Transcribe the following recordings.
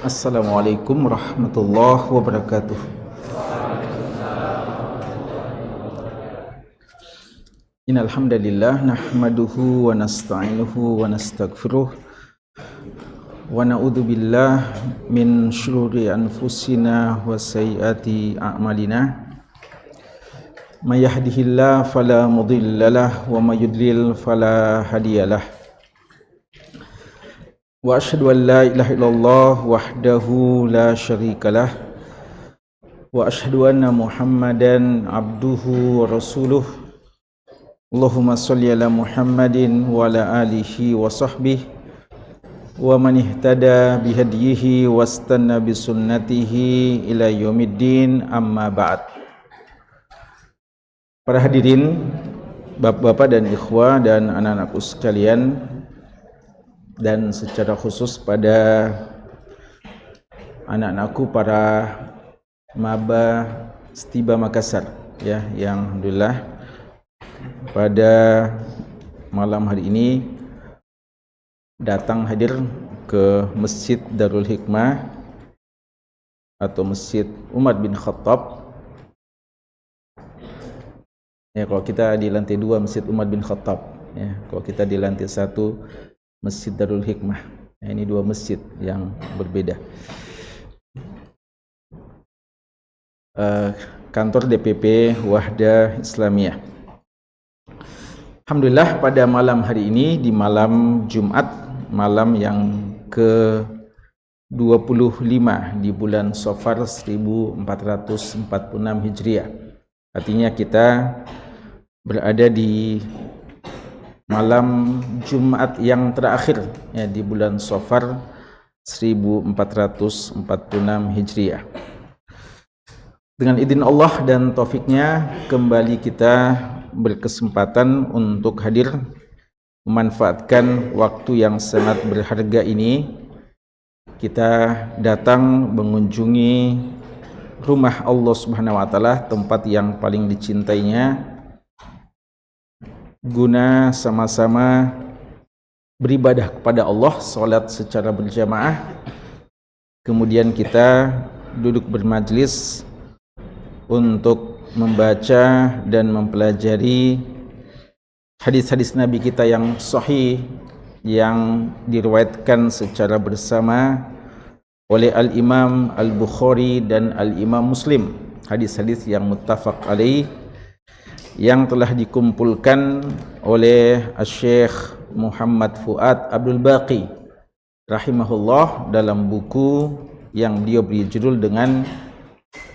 Assalamualaikum warahmatullahi wabarakatuh. Innal hamdalillah nahmaduhu wa nasta'inuhu wa nastaghfiruh wa na'udzu billah min syururi anfusina wa sayyiati a'malina. May yahdihillahu fala mudhillalah wa may yudlil fala hadiyalah. Wa asyhadu an la ilaha illallah wahdahu la syarikalah wa asyhadu anna Muhammadan abduhu wa rasuluh. Allahumma shalli ala Muhammadin wa ala alihi wa sahbihi wa man ihtada bihadihi wastanna bisunnatihi ila yaumiddin, amma ba'd. Para hadirin, bapak-bapak dan ikhwah dan anak-anakku sekalian, dan secara khusus pada anak-anakku para maba Stiba Makassar ya, yang alhamdulillah pada malam hari ini datang hadir ke Masjid Darul Hikmah atau Masjid Umar bin Khattab. Ya, kalau kita di lantai 2 Masjid Umar bin Khattab ya, kalau kita di lantai 1 Masjid Darul Hikmah. Nah, ini dua masjid yang berbeda. Kantor DPP Wahda Islamiyah. Alhamdulillah pada malam hari ini, di malam Jumat, malam yang ke-25 di bulan Safar 1446 Hijriah. Artinya kita berada di malam Jumat yang terakhir ya, di bulan Safar 1446 Hijriah. Dengan izin Allah dan taufiknya, kembali kita berkesempatan untuk hadir memanfaatkan waktu yang sangat berharga ini. Kita datang mengunjungi rumah Allah Subhanahu wa taala, tempat yang paling dicintainya, guna sama-sama beribadah kepada Allah, salat secara berjamaah. Kemudian kita duduk bermajlis untuk membaca dan mempelajari hadis-hadis Nabi kita yang sahih, yang diriwayatkan secara bersama oleh Al-Imam Al-Bukhari dan Al-Imam Muslim. Hadis-hadis yang muttafaq alaih, yang telah dikumpulkan oleh Syekh Muhammad Fuad Abdul Baqi rahimahullah dalam buku yang dia beri judul dengan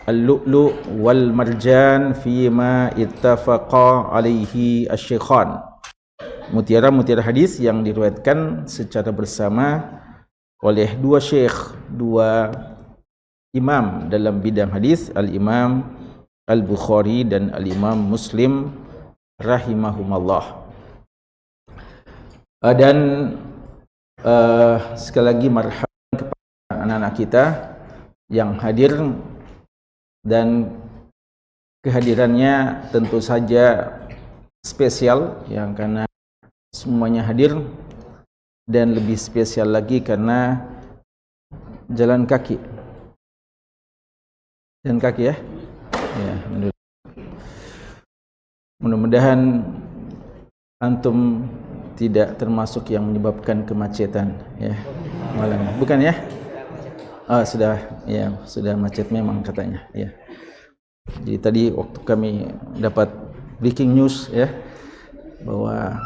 Al-Lu'lu' wal Marjan Fima Ittafaqa Alaihi Asy-Syaikhan. Mutiara-mutiara hadis yang diriwayatkan secara bersama oleh dua syekh, dua imam dalam bidang hadis, Al-Imam Al-Bukhari dan Al-Imam Muslim rahimahumallah. Dan sekali lagi marhaban kepada anak-anak kita yang hadir, dan kehadirannya tentu saja spesial yang karena semuanya hadir, dan lebih spesial lagi karena jalan kaki ya. Ya, mudah-mudahan antum tidak termasuk yang menyebabkan kemacetan ya malam. Bukan ya? Sudah macet memang katanya ya. Jadi tadi waktu kami dapat breaking news ya, bahwa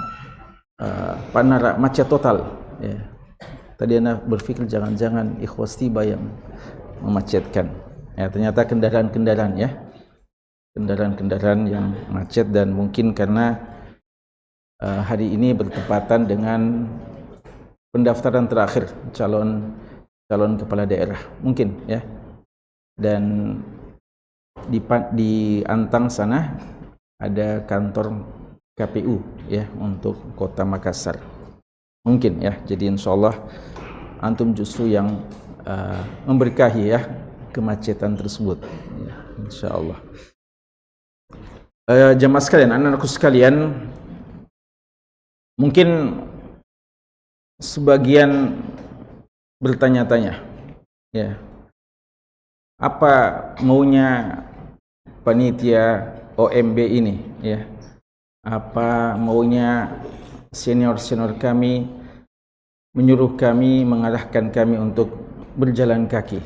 Panara macet total ya. Tadi Anda berpikir jangan-jangan ikhwas tiba yang memacetkan. Ya, ternyata kendaraan-kendaraan ya. Kendaraan-kendaraan yang macet, dan mungkin karena hari ini bertepatan dengan pendaftaran terakhir calon kepala daerah mungkin ya, dan di Antang sana ada kantor KPU ya untuk Kota Makassar mungkin ya. Jadi insyaallah antum justru yang memberkahi ya kemacetan tersebut ya, insyaallah. Jamaah sekalian, anak-anakku sekalian, mungkin sebagian bertanya-tanya, Ya. Apa maunya panitia OMB ini, ya? Apa maunya senior-senior kami menyuruh kami, mengarahkan kami untuk berjalan kaki?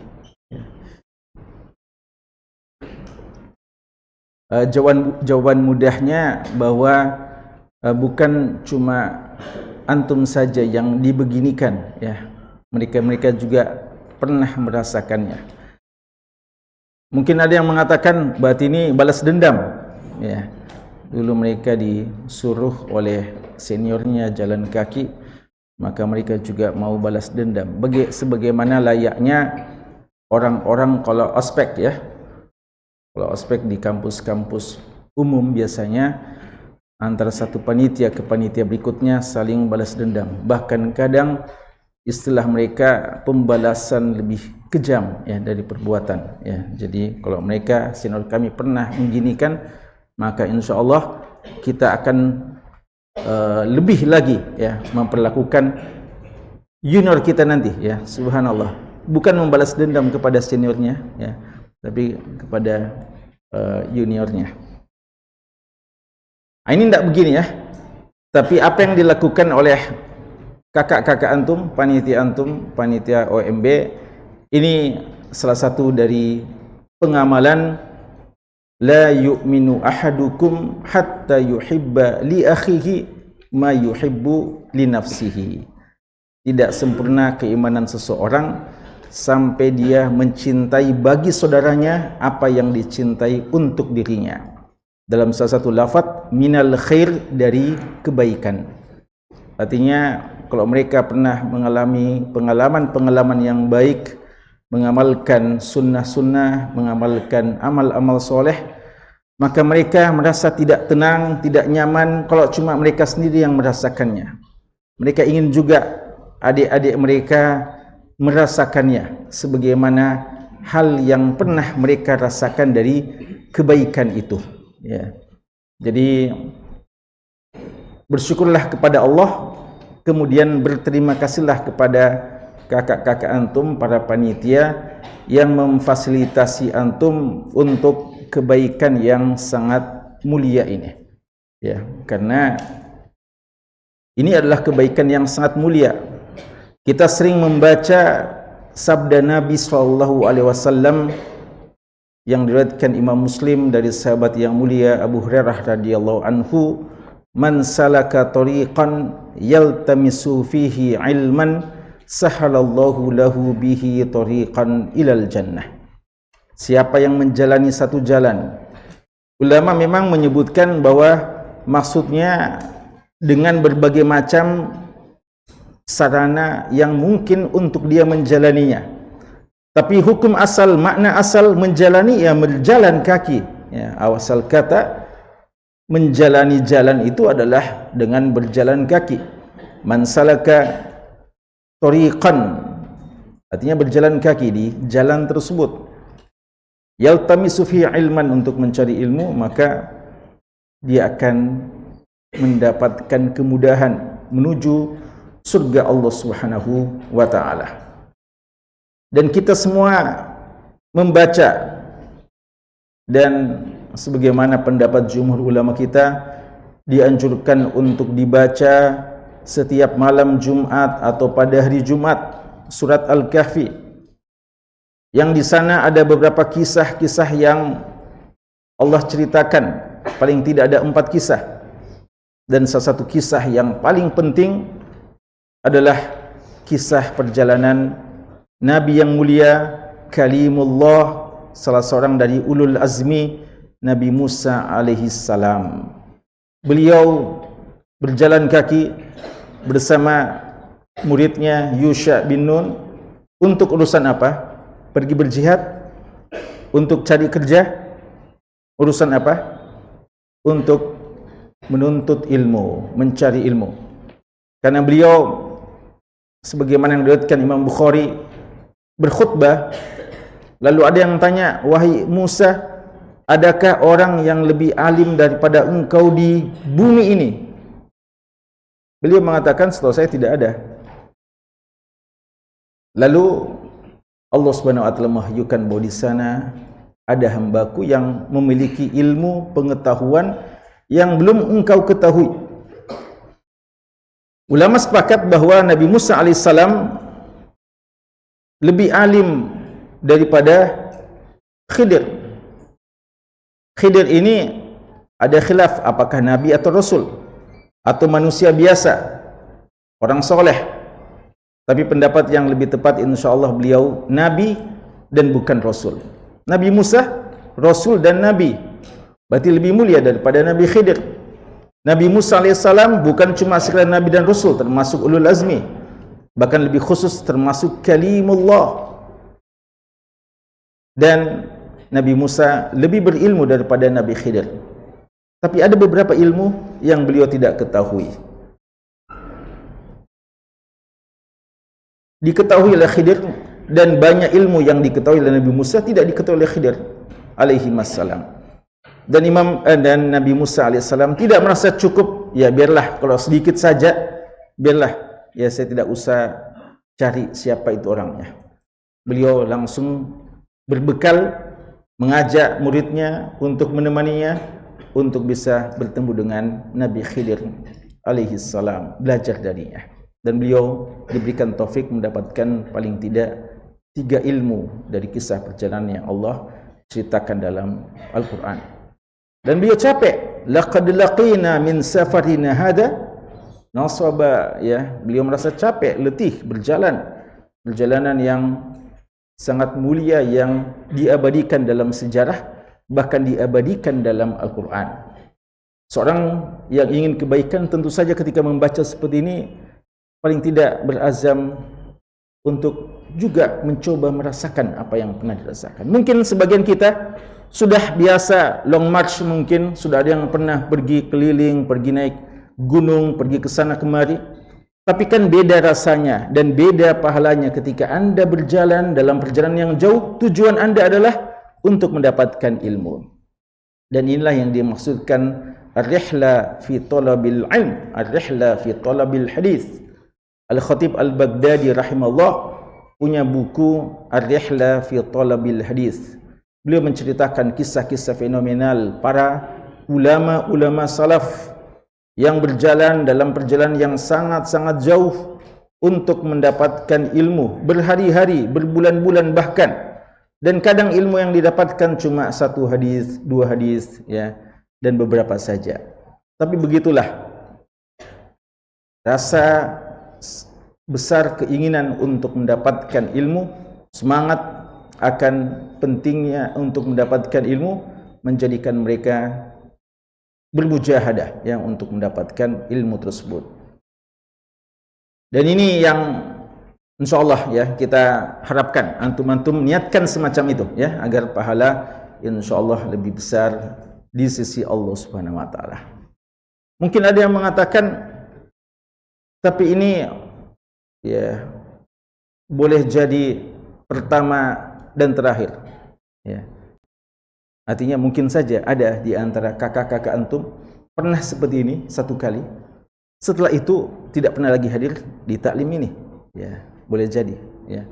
Jawaban mudahnya bahwa bukan cuma antum saja yang dibeginikan, ya. Mereka juga pernah merasakannya. Mungkin ada yang mengatakan berarti ini balas dendam, ya. Dulu mereka disuruh oleh seniornya jalan kaki, maka mereka juga mau balas dendam. Sebagaimana layaknya orang-orang kalau ospek, ya. Kalau ospek di kampus-kampus umum biasanya antara satu panitia ke panitia berikutnya saling balas dendam. Bahkan kadang istilah mereka pembalasan lebih kejam, ya, dari perbuatan, ya. Jadi kalau mereka senior kami pernah mengginikan, maka insya Allah kita akan lebih lagi, ya, memperlakukan junior kita nanti, ya. Subhanallah, bukan membalas dendam kepada seniornya, ya, tapi kepada juniornya. Ini tidak begini, ya. Tapi apa yang dilakukan oleh kakak-kakak antum, panitia OMB, ini salah satu dari pengamalan la yu'minu ahadukum hatta yuhibba li akhihi ma yuhibbu li nafsihi. Tidak sempurna keimanan seseorang sampai dia mencintai bagi saudaranya apa yang dicintai untuk dirinya. Dalam salah satu lafaz minal khair, dari kebaikan. Artinya kalau mereka pernah mengalami pengalaman-pengalaman yang baik, mengamalkan sunnah-sunnah, mengamalkan amal-amal soleh, maka mereka merasa tidak tenang, tidak nyaman kalau cuma mereka sendiri yang merasakannya. Mereka ingin juga adik-adik mereka merasakannya sebagaimana hal yang pernah mereka rasakan dari kebaikan itu, ya. Jadi bersyukurlah kepada Allah, kemudian berterima kasihlah kepada kakak-kakak antum, para panitia yang memfasilitasi antum untuk kebaikan yang sangat mulia ini, ya. Karena ini adalah kebaikan yang sangat mulia. Kita sering membaca sabda Nabi SAW yang diriwayatkan Imam Muslim dari sahabat yang mulia Abu Hurairah radhiyallahu anhu, man salaka tariqan yaltamisu fihi ilman sahalallahu lahu bihi tariqan ilal jannah. Siapa yang menjalani satu jalan, ulama memang menyebutkan bahwa maksudnya dengan berbagai macam sarana yang mungkin untuk dia menjalaninya. Tapi hukum asal, makna asal menjalani, ya, berjalan kaki, ya. Asal kata menjalani jalan itu adalah dengan berjalan kaki. Man salaka tariqan, artinya berjalan kaki di jalan tersebut. Yaltamisu fi ilman, untuk mencari ilmu, maka dia akan mendapatkan kemudahan menuju surga Allah Subhanahu wa taala. Dan kita semua membaca, dan sebagaimana pendapat jumhur ulama kita, dianjurkan untuk dibaca setiap malam Jumat atau pada hari Jumat surat Al-Kahfi, yang di sana ada beberapa kisah-kisah yang Allah ceritakan, paling tidak ada 4 kisah. Dan salah satu kisah yang paling penting adalah kisah perjalanan Nabi yang mulia, Kalimullah, salah seorang dari ulul azmi, Nabi Musa alaihi salam. Beliau berjalan kaki bersama muridnya Yusha bin Nun untuk urusan apa? Pergi berjihad, untuk cari kerja, urusan apa? Untuk menuntut ilmu, mencari ilmu. Karena beliau, sebagaimana yang diriwayatkan Imam Bukhari, berkhutbah, lalu ada yang tanya, wahai Musa, adakah orang yang lebih alim daripada engkau di bumi ini? Beliau mengatakan, setahu saya tidak ada. Lalu Allah Subhanahu wa taala mewahyukan bahwa di sana ada hambaku yang memiliki ilmu pengetahuan yang belum engkau ketahui. Ulama sepakat bahwa Nabi Musa alaihissalam lebih alim daripada Khidir. Khidir ini ada khilaf apakah nabi atau rasul atau manusia biasa, orang soleh. Tapi pendapat yang lebih tepat insyaAllah beliau nabi dan bukan rasul. Nabi Musa rasul dan nabi, berarti lebih mulia daripada Nabi Khidir. Nabi Musa alaihissalam bukan cuma sekadar nabi dan rasul, termasuk ulul azmi, bahkan lebih khusus termasuk kalimullah. Dan Nabi Musa lebih berilmu daripada Nabi Khidir. Tapi ada beberapa ilmu yang beliau tidak ketahui. Diketahui oleh Khidir, dan banyak ilmu yang diketahui oleh Nabi Musa tidak diketahui oleh Khidir alaihi wassalam. Dan Nabi Musa alaihissalam tidak merasa cukup, ya biarlah kalau sedikit saja, biarlah ya saya tidak usah cari siapa itu orangnya. Beliau langsung berbekal mengajak muridnya untuk menemaninya untuk bisa bertemu dengan Nabi Khidir alaihi salam, belajar darinya. Dan beliau diberikan taufik mendapatkan paling tidak 3 ilmu dari kisah perjalanan yang Allah ceritakan dalam Al-Quran. Dan beliau capek, laqad laqina min safarina hada nasaba, ya, beliau merasa capek, letih berjalan, perjalanan yang sangat mulia yang diabadikan dalam sejarah, bahkan diabadikan dalam Al-Quran. Seorang yang ingin kebaikan tentu saja ketika membaca seperti ini paling tidak berazam untuk juga mencoba merasakan apa yang pernah dirasakan. Mungkin sebagian kita sudah biasa long march, mungkin sudah ada yang pernah pergi keliling, pergi naik gunung, pergi ke sana kemari. Tapi kan beda rasanya dan beda pahalanya ketika Anda berjalan dalam perjalanan yang jauh, tujuan Anda adalah untuk mendapatkan ilmu. Dan inilah yang dimaksudkan ar-rihla fi talabil ilm, ar-rihla fi talabil hadis. Al-Khatib Al-Baghdadi rahimahullah punya buku Ar-Rihla fi Talabil Hadis. Beliau menceritakan kisah-kisah fenomenal para ulama-ulama salaf yang berjalan dalam perjalanan yang sangat-sangat jauh untuk mendapatkan ilmu, berhari-hari, berbulan-bulan bahkan. Dan kadang ilmu yang didapatkan cuma 1 hadis, 2 hadis, ya, dan beberapa saja. Tapi begitulah rasa besar keinginan untuk mendapatkan ilmu, semangat akan pentingnya untuk mendapatkan ilmu menjadikan mereka bermujahadah yang untuk mendapatkan ilmu tersebut. Dan ini yang insyaallah ya kita harapkan antum-antum niatkan semacam itu ya, agar pahala insyaallah lebih besar di sisi Allah Subhanahu wa taala. Mungkin ada yang mengatakan, tapi ini ya boleh jadi pertama dan terakhir, ya. Artinya mungkin saja ada di antara kakak-kakak antum pernah seperti ini 1 kali, setelah itu tidak pernah lagi hadir di taklim ini, ya, boleh jadi, ya.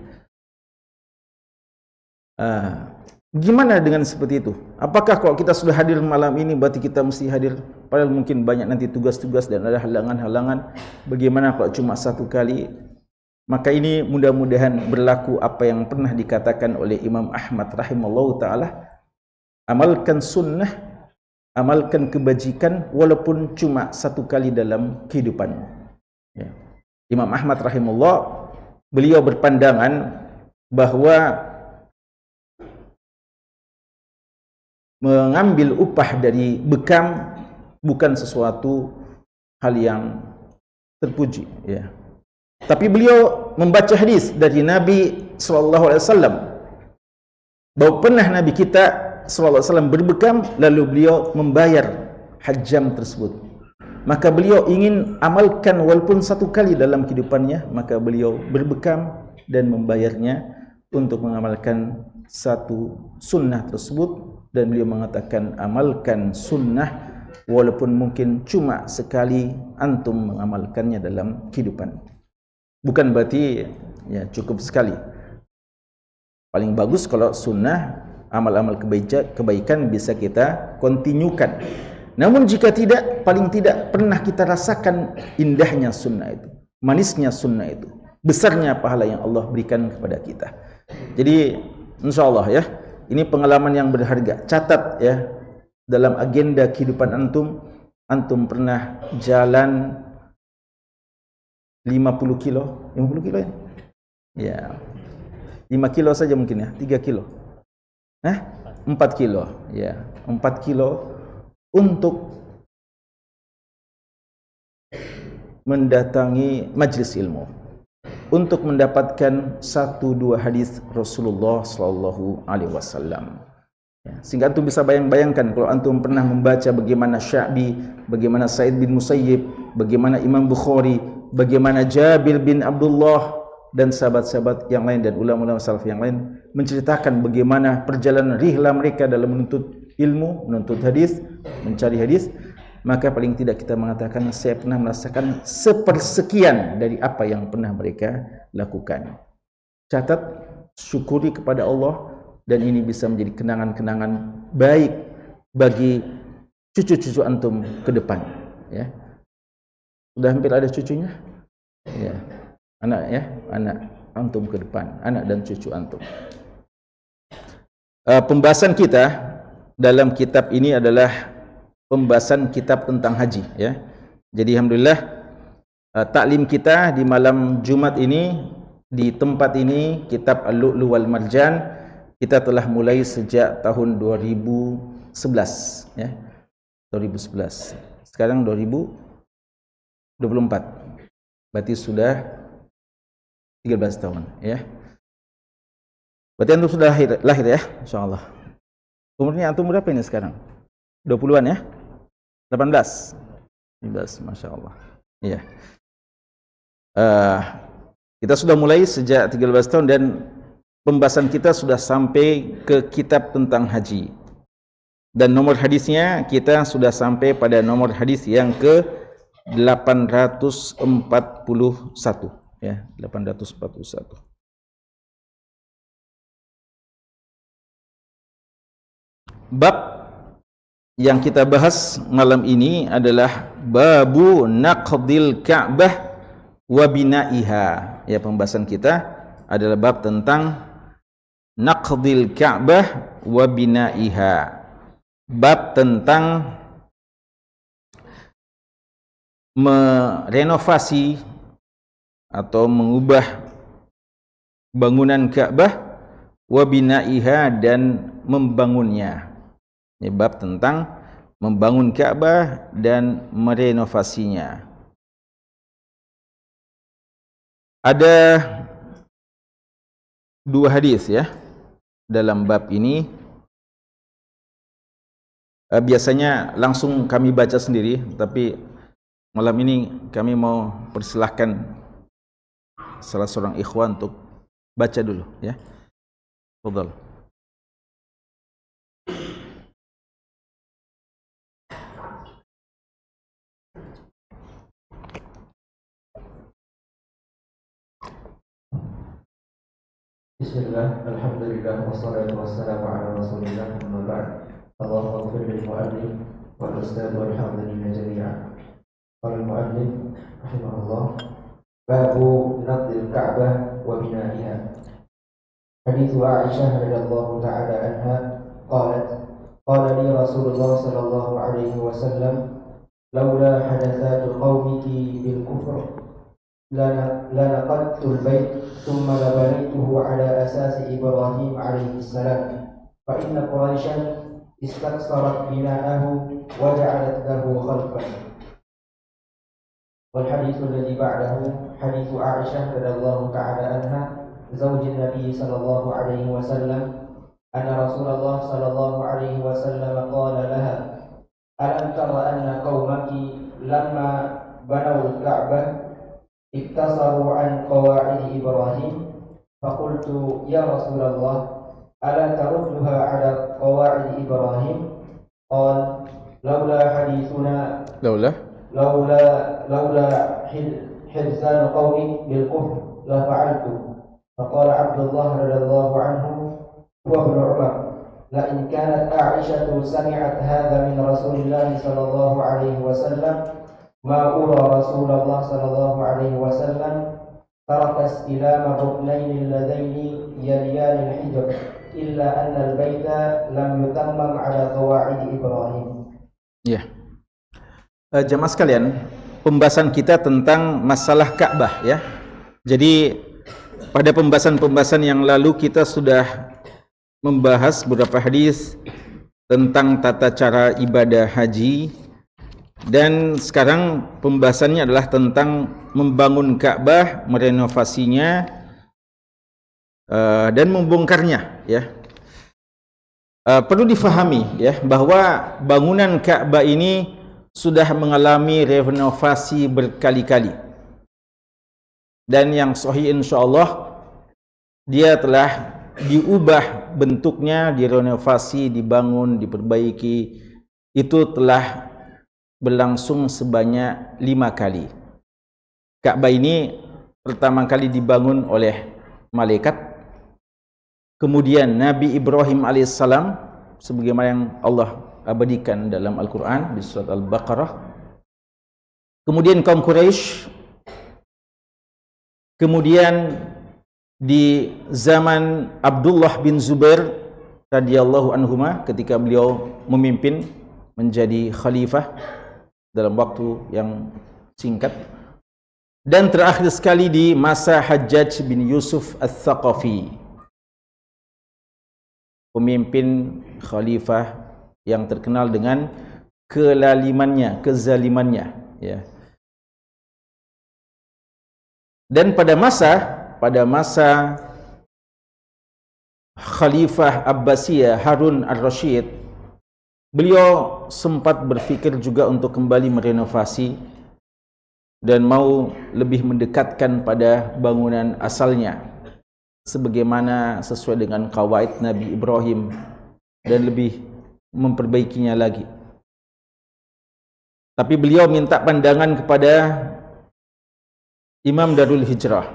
Gimana dengan seperti itu? Apakah kalau kita sudah hadir malam ini berarti kita mesti hadir, padahal mungkin banyak nanti tugas-tugas dan ada halangan-halangan? Bagaimana kalau cuma 1 kali? Maka ini mudah-mudahan berlaku apa yang pernah dikatakan oleh Imam Ahmad rahimahullah ta'ala, amalkan sunnah, amalkan kebajikan walaupun cuma 1 kali dalam kehidupan, ya. Imam Ahmad rahimahullah, beliau berpandangan bahwa mengambil upah dari bekam bukan sesuatu hal yang terpuji, ya. Tapi beliau membaca hadis dari Nabi SAW bahwa pernah Nabi kita SAW berbekam, lalu beliau membayar hajam tersebut. Maka beliau ingin amalkan walaupun 1 kali dalam kehidupannya, maka beliau berbekam dan membayarnya untuk mengamalkan 1 sunnah tersebut. Dan beliau mengatakan, amalkan sunnah walaupun mungkin cuma sekali antum mengamalkannya dalam kehidupan. Bukan berarti ya cukup sekali. Paling bagus kalau sunnah, amal-amal kebaikan bisa kita kontinukan. Namun jika tidak, paling tidak pernah kita rasakan indahnya sunnah itu, manisnya sunnah itu, besarnya pahala yang Allah berikan kepada kita. Jadi insyaallah ya, ini pengalaman yang berharga. Catat ya, dalam agenda kehidupan antum pernah jalan 50 kilo ya? Ya, 5 kilo saja mungkin ya, 3 kilo. 4 kilo. Ya, 4 kilo untuk mendatangi majlis ilmu, untuk mendapatkan 1-2 hadis Rasulullah sallallahu alaihi wasallam. Ya, sehingga antum bisa bayangkan kalau antum pernah membaca bagaimana Sya'bi, bagaimana Sa'id bin Musayyib, bagaimana Imam Bukhari, bagaimana Jabir bin Abdullah dan sahabat-sahabat yang lain dan ulama-ulama salaf yang lain menceritakan bagaimana perjalanan rihlah mereka dalam menuntut ilmu, menuntut hadis, mencari hadis, maka paling tidak kita mengatakan saya pernah merasakan sepersekian dari apa yang pernah mereka lakukan. Catat, syukuri kepada Allah, dan ini bisa menjadi kenangan-kenangan baik bagi cucu-cucu antum ke depan. Ya, sudah hampir ada cucunya. Ya, anak antum ke depan, anak dan cucu antum. Pembahasan kita dalam kitab ini adalah pembahasan kitab tentang haji ya. Jadi alhamdulillah taklim kita di malam Jumat ini di tempat ini, kitab Al-Lu'lu' wal Marjan, kita telah mulai sejak tahun 2011 ya. 2011. Sekarang 2024. Berarti sudah 13 tahun ya. Berarti antum sudah lahir ya, insyaallah. Umurnya antum berapa ini sekarang? 20-an ya? 18? 19, Masya Allah. Iya. Kita sudah mulai sejak 13 tahun dan pembahasan kita sudah sampai ke kitab tentang haji. Dan nomor hadisnya kita sudah sampai pada nomor hadis yang ke 841 ya, 841. Bab yang kita bahas malam ini adalah babu naqdil Ka'bah wa bina'iha. Ya, pembahasan kita adalah bab tentang naqdil Ka'bah wa bina'iha. Bab tentang merenovasi atau mengubah bangunan Ka'bah wa bina'iha dan membangunnya. Ini bab tentang membangun Ka'bah dan merenovasinya. Ada 2 hadis ya dalam bab ini. Biasanya langsung kami baca sendiri, tapi malam ini kami mau persilahkan salah seorang ikhwan untuk baca dulu ya. Fadhal. Bismillah, alhamdulillah, wassalatu wassalamu ala rasulillah, amma ba'd. Allahumma ighfir lil mu'allif wal ustadz wal hadirin jami'an. Qala al-mu'allif rahimahullah, babu naqdil Ka'bah wa bina'iha. Hadits Aisyah radhiyallahu ta'ala anha qalat qala li Rasulullah sallallahu alaihi wasallam laula hadatsatu qaumiki bil kufr لنقضت البيت ثم لبنيته على أساس إبراهيم عليه السلام فإن قريشا استكثرت بناءه وجعلت له خلفا. والحديث الذي بعده حديث عائشة رضي الله تعالى عنها زوج النبي صلى الله عليه وسلم أن رسول الله صلى الله عليه وسلم قال لها ألم تر أن قومك لما بنوا الكعبة اقتصروا عن قواعد إبراهيم فقلت يا رسول الله ألا تردها على قواعد إبراهيم قال لولا حديثنا لولا حرزان قومك بالكفر لفعلت فقال عبد الله رضي الله عنه وابن عمر لئن كانت عائشة سمعت هذا من رسول الله صلى الله عليه وسلم ما أرى رسول الله صلى الله عليه وسلم ترك استلام الركنين اللذين يليان الحجر إلا أن البيت لم يتمم على قواعد إبراهيم. Ya, jemaah sekalian, pembahasan kita tentang masalah Ka'bah ya. Jadi pada pembahasan yang lalu kita sudah membahas beberapa hadis tentang tata cara ibadah haji, dan sekarang pembahasannya adalah tentang membangun Ka'bah, merenovasinya dan membongkarnya ya. Perlu difahami ya bahwa bangunan Ka'bah ini sudah mengalami renovasi berkali-kali, dan yang sahih insyaallah dia telah diubah bentuknya, direnovasi, dibangun, diperbaiki. Itu telah berlangsung sebanyak 5 kali. Ka'bah ini pertama kali dibangun oleh malaikat, kemudian Nabi Ibrahim alaihissalam sebagaimana yang Allah abadikan dalam Al-Quran di surat Al-Baqarah, kemudian kaum Quraisy, kemudian di zaman Abdullah bin Zubair radhiyallahu anhuma ketika beliau memimpin menjadi khalifah dalam waktu yang singkat, dan terakhir sekali di masa Hajjaj bin Yusuf Ats-Tsaqafi, pemimpin khalifah yang terkenal dengan kelalimannya, kezalimannya ya. Dan pada masa Khalifah Abbasiyah Harun Ar-Rasyid, beliau sempat berpikir juga untuk kembali merenovasi dan mau lebih mendekatkan pada bangunan asalnya sebagaimana sesuai dengan qawaid Nabi Ibrahim, dan lebih memperbaikinya lagi. Tapi beliau minta pandangan kepada Imam Darul Hijrah,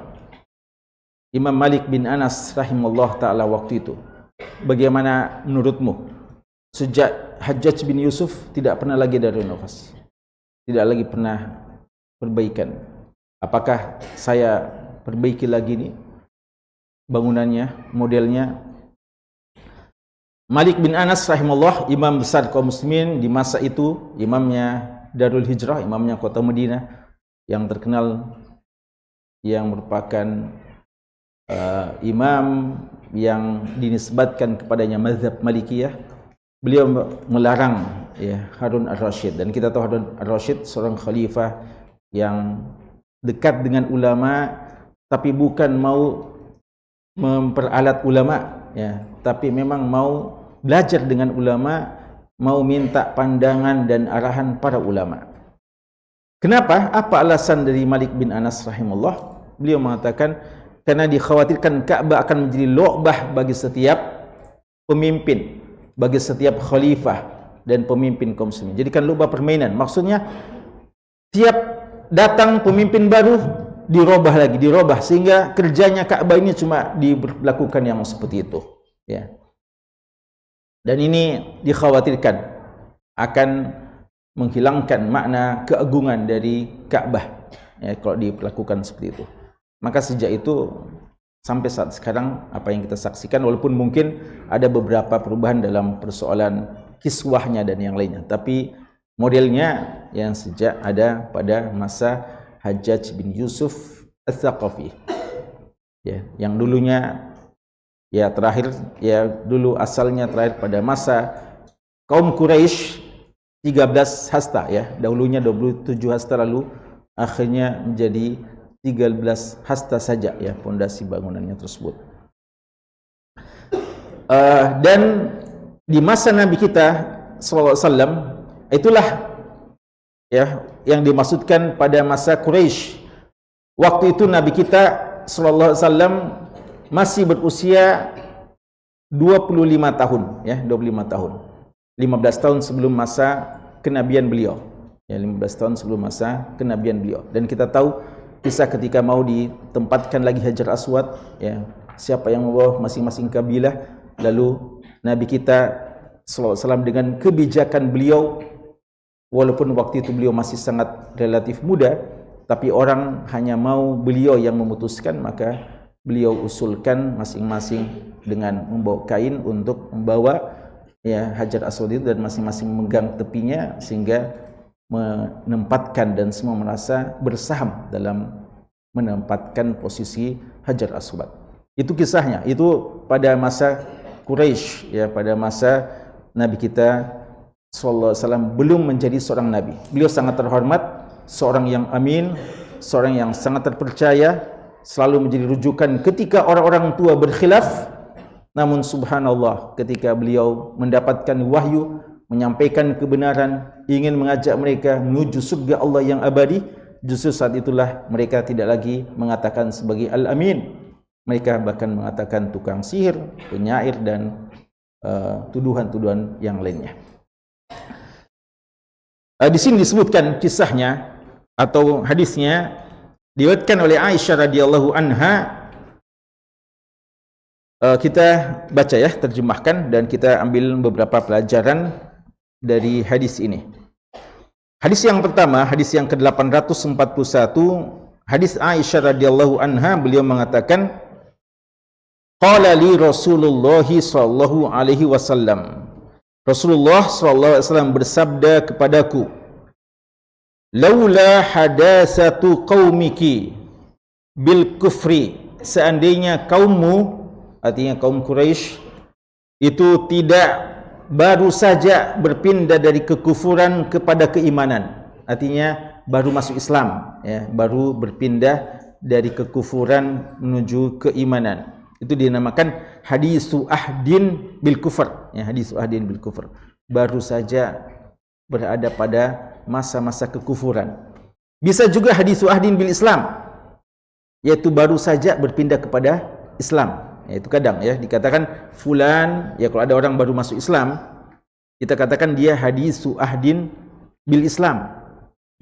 Imam Malik bin Anas rahimahullah ta'ala waktu itu. Bagaimana menurutmu? Sejak Hajjaj bin Yusuf tidak pernah lagi ada renovasi, tidak lagi pernah perbaikan. Apakah saya perbaiki lagi nih bangunannya, modelnya? Malik bin Anas rahimahullah, imam besar kaum muslimin di masa itu, imamnya Darul Hijrah, imamnya kota Madinah yang terkenal, yang merupakan imam yang dinisbatkan kepadanya mazhab Malikiyah. Beliau melarang ya Harun Ar-Rasyid, dan kita tahu Harun Ar-Rasyid seorang khalifah yang dekat dengan ulama, tapi bukan mau memperalat ulama ya, tapi memang mau belajar dengan ulama, mau minta pandangan dan arahan para ulama. Kenapa? Apa alasan dari Malik bin Anas rahimahullah? Beliau mengatakan karena dikhawatirkan Ka'bah akan menjadi lu'bah bagi setiap pemimpin, bagi setiap khalifah dan pemimpin kaum muslimin. Jadikan lu'bah permainan. Maksudnya tiap datang pemimpin baru dirubah, sehingga kerjanya Ka'bah ini cuma dilakukan yang seperti itu ya. Dan ini dikhawatirkan akan menghilangkan makna keagungan dari Ka'bah ya, kalau dilakukan seperti itu. Maka sejak itu sampai saat sekarang apa yang kita saksikan, walaupun mungkin ada beberapa perubahan dalam persoalan kiswahnya dan yang lainnya, tapi modelnya yang sejak ada pada masa Hajjaj bin Yusuf Ats-Tsaqafi ya, yang dulunya ya terakhir ya, dulu asalnya terakhir pada masa kaum Quraisy 13 hasta ya, dahulunya 27 hasta, lalu akhirnya menjadi 13 hasta saja ya pondasi bangunannya tersebut. Dan di masa Nabi kita SAW, itulah ya yang dimaksudkan pada masa Quraisy. Waktu itu Nabi kita SAW masih berusia 25 tahun ya, 25 tahun. 15 tahun sebelum masa kenabian beliau. Ya, 15 tahun sebelum masa kenabian beliau. Dan kita tahu kisah ketika mau ditempatkan lagi Hajar Aswad, ya, siapa yang membawa masing-masing kabilah. Lalu Nabi kita sallallahu alaihi wasallam dengan kebijakan beliau, walaupun waktu itu beliau masih sangat relatif muda, tapi orang hanya mau beliau yang memutuskan, maka beliau usulkan masing-masing dengan membawa kain untuk membawa, ya, Hajar Aswad itu, dan masing-masing memegang tepinya sehingga menempatkan, dan semua merasa bersaham dalam menempatkan posisi Hajar Aswad. Itu kisahnya. Itu pada masa Quraisy, ya, pada masa Nabi kita sallallahu alaihi wasallam belum menjadi seorang nabi. Beliau sangat terhormat, seorang yang amin, seorang yang sangat terpercaya, selalu menjadi rujukan ketika orang-orang tua berkhilaf. Namun subhanallah, ketika beliau mendapatkan wahyu, menyampaikan kebenaran, ingin mengajak mereka menuju surga Allah yang abadi, justru saat itulah mereka tidak lagi mengatakan sebagai Al-Amin. Mereka bahkan mengatakan tukang sihir, penyair, dan tuduhan-tuduhan yang lainnya. Di sini disebutkan kisahnya atau hadisnya, diriwayatkan oleh Aisyah radhiyallahu anha. Kita baca, ya, terjemahkan, dan kita ambil beberapa pelajaran dari hadis ini. Hadis yang pertama, hadis yang ke-841, hadis Aisyah radhiyallahu anha, beliau mengatakan, qala li Rasulullah sallallahu alaihi wasallam, Rasulullah sallallahu alaihi wasallam bersabda kepadaku, laula hadasatu qaumiki bil kufri, seandainya kaummu, artinya kaum Quraisy, itu tidak baru saja berpindah dari kekufuran kepada keimanan, artinya baru masuk Islam, ya, baru berpindah dari kekufuran menuju keimanan. Itu dinamakan hadisu ahdin bil kufr, ya, hadisu ahdin bil kufr, baru saja berada pada masa-masa kekufuran. Bisa juga hadisu ahdin bil Islam, yaitu baru saja berpindah kepada Islam. Itu kadang, ya, dikatakan fulan, ya, kalau ada orang baru masuk Islam, kita katakan dia hadisu ahdin bil Islam,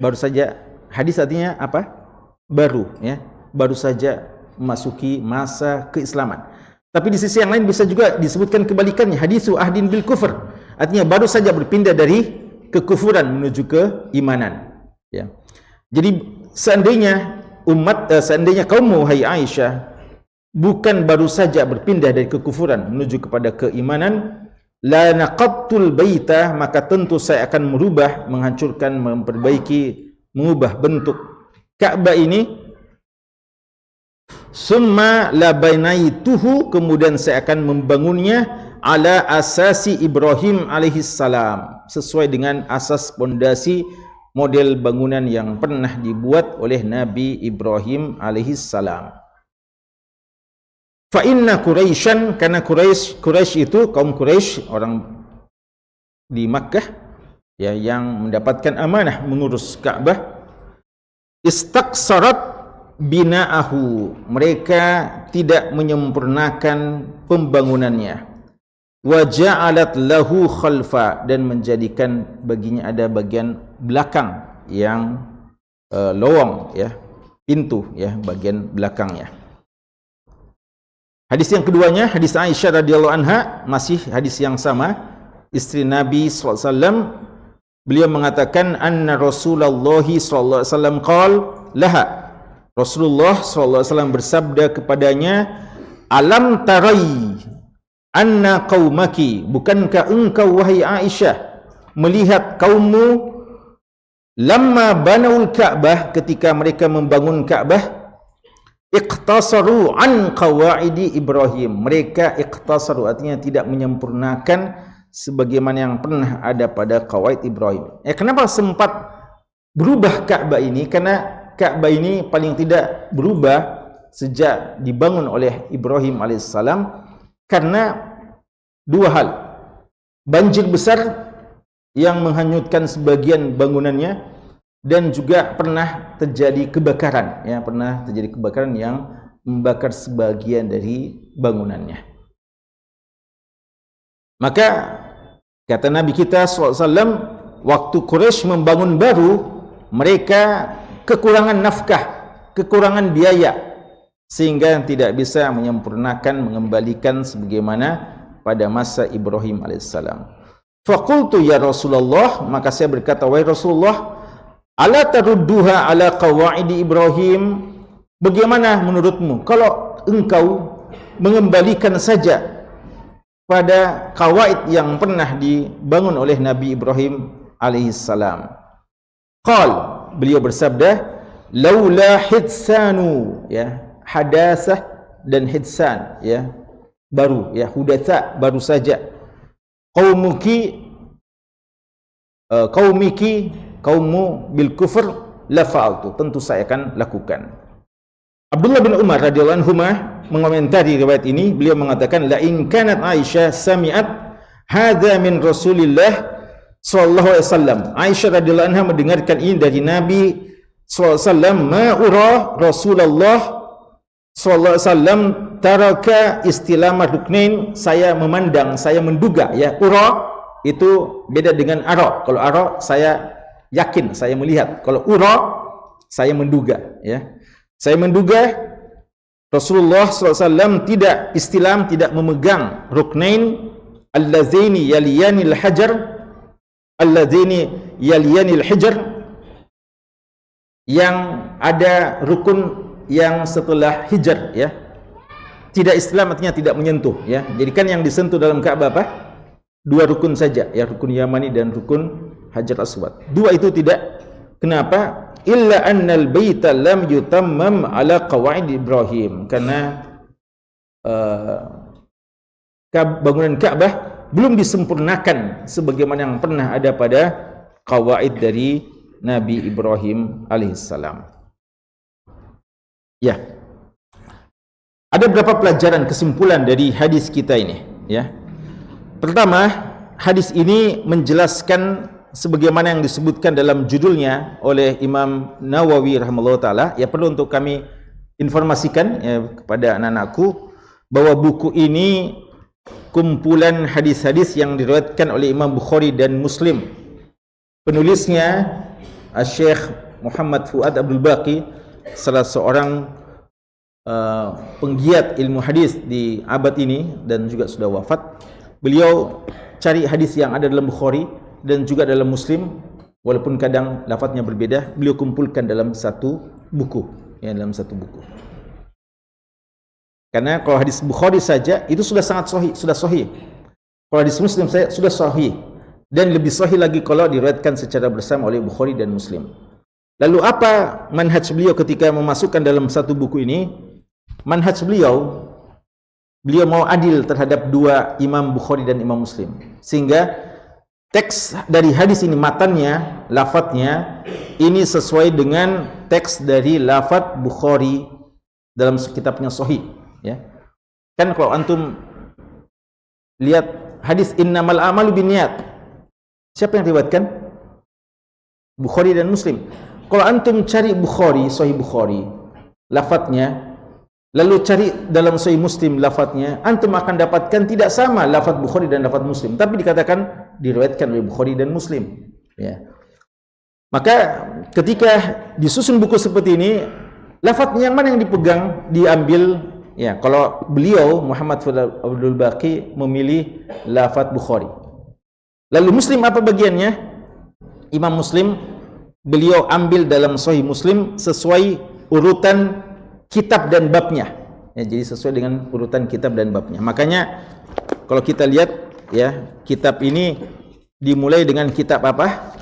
baru saja. Hadis artinya apa? Baru, ya, baru saja memasuki masa keislaman. Tapi di sisi yang lain bisa juga disebutkan kebalikannya, hadisu ahdin bil kufr, artinya baru saja berpindah dari kekufuran menuju keimanan, ya. Jadi seandainya seandainya kaummu, hai Aisyah, bukan baru saja berpindah dari kekufuran menuju kepada keimanan, la naqattul baita, maka tentu saya akan merubah, menghancurkan, memperbaiki, mengubah bentuk Ka'bah ini. Summa labainaituhu, kemudian saya akan membangunnya ala asasi Ibrahim alaihissalam, sesuai dengan asas pondasi model bangunan yang pernah dibuat oleh Nabi Ibrahim alaihissalam. Fa inna Quraisyan, karena Quraisy itu, kaum Quraisy, orang di Makkah, ya, yang mendapatkan amanah mengurus Ka'bah, istaqsarat bina'ahu, mereka tidak menyempurnakan pembangunannya, wa ja'alat lahu khalfa, dan menjadikan baginya ada bagian belakang yang lowong, ya, pintu, ya, bagian belakangnya. Hadis yang keduanya, hadis Aisyah radhiyallahu anha, masih hadis yang sama, istri Nabi sallallahu alaihi wasallam, beliau mengatakan, anna Rasulullah sallallahu alaihi wasallam qala laha, Rasulullah sallallahu alaihi wasallam bersabda kepadanya, alam tarai anna qaumaki, bukankah engkau wahai Aisyah melihat kaummu, lamma banaul Ka'bah, ketika mereka membangun Ka'bah, iqtasaru an qawaidi Ibrahim, mereka iqtasaru artinya tidak menyempurnakan sebagaimana yang pernah ada pada qawaid Ibrahim. Kenapa sempat berubah Ka'bah ini? Karena Ka'bah ini paling tidak berubah sejak dibangun oleh Ibrahim alaihissalam karena dua hal. Banjir besar yang menghanyutkan sebagian bangunannya, dan juga pernah terjadi kebakaran, ya, pernah terjadi kebakaran yang membakar sebagian dari bangunannya. Maka kata Nabi kita SAW, waktu Quraisy membangun baru, mereka kekurangan nafkah, kekurangan biaya sehingga tidak bisa menyempurnakan, mengembalikan sebagaimana pada masa Ibrahim alaihissalam. Faqultu ya Rasulullah, maka saya berkata, wahai Rasulullah, ala tarudduha ala qawaidi Ibrahim, bagaimana menurutmu kalau engkau mengembalikan saja pada kawaid yang pernah dibangun oleh Nabi Ibrahim alaihissalam? Qal, beliau bersabda, laula hidsanu, ya, hadasah dan hidsan, ya, baru, ya, hudatsa, baru saja, kaummu bil kufr la fa'altu, tentu saya akan lakukan. Abdullah bin Umar radhiyallahu anhu mengomentari riwayat ini, beliau mengatakan, la in kanat Aisyah sami'at hadza min Rasulillah sallallahu alaihi wasallam, Aisyah radhiyallahu anha mendengarkan ini dari Nabi sallallahu alaihi wasallam, ma ura Rasulullah sallallahu alaihi wasallam taraka istilama ruknain, saya memandang, saya menduga, ya, ura itu beda dengan ara. Kalau ara saya yakin, saya melihat. Kalau ura saya menduga, ya. Saya menduga Rasulullah SAW tidak istilam, tidak memegang ruknain allazini yaliyanil hajar, allazini yaliyanil hajar, yang ada rukun yang setelah hijar, ya. Tidak istilam artinya tidak menyentuh, ya. Jadi kan yang disentuh dalam Ka'bah apa? Dua rukun saja, ya, rukun Yamani dan rukun Hajar Aswad. Dua itu tidak. Kenapa? Illa annal baita lam yutammam ala qawaid Ibrahim, karena bangunan Ka'bah belum disempurnakan sebagaimana yang pernah ada pada qawaid dari Nabi Ibrahim alaihissalam. Ya. Ada beberapa pelajaran kesimpulan dari hadis kita ini, ya. Pertama, hadis ini menjelaskan sebagaimana yang disebutkan dalam judulnya oleh Imam Nawawi rahimahullah taala. Ya, perlu untuk kami informasikan, ya, kepada anak-anakku bahwa buku ini kumpulan hadis-hadis yang diriwayatkan oleh Imam Bukhari dan Muslim. Penulisnya Syekh Muhammad Fuad Abdul Baqi, salah seorang penggiat ilmu hadis di abad ini dan juga sudah wafat. Beliau cari hadis yang ada dalam Bukhari dan juga dalam Muslim, walaupun kadang lafadznya berbeda, beliau kumpulkan dalam satu buku, ya, dalam satu buku. Karena kalau hadis Bukhari saja itu sudah sangat sahih, sudah sahih. Kalau hadis Muslim saya sudah sahih, dan lebih sahih lagi kalau diriwayatkan secara bersama oleh Bukhari dan Muslim. Lalu apa manhaj beliau ketika memasukkan dalam satu buku ini? Manhaj beliau mau adil terhadap dua Imam Bukhari dan Imam Muslim, sehingga teks dari hadis ini, matannya, lafadznya ini sesuai dengan teks dari lafadz Bukhari dalam kitabnya Sahih, ya. Kan kalau antum lihat hadis innamal a'malu binniyat, siapa yang riwayatkan? Bukhari dan Muslim. Kalau antum cari Bukhari, Sahih Bukhari, lafadznya, lalu cari dalam Sahih Muslim lafadznya, antum akan dapatkan tidak sama lafadz Bukhari dan lafadz Muslim, tapi dikatakan diriwayatkan oleh Bukhari dan Muslim, ya. Maka ketika disusun buku seperti ini, lafadznya yang mana yang dipegang, diambil, ya. Kalau beliau Muhammad Abdul Baqi memilih lafadz Bukhari. Lalu Muslim apa bagiannya? Imam Muslim beliau ambil dalam Sahih Muslim sesuai urutan kitab dan babnya, ya, jadi sesuai dengan urutan kitab dan babnya. Makanya kalau kita lihat, ya, kitab ini dimulai dengan kitab apa?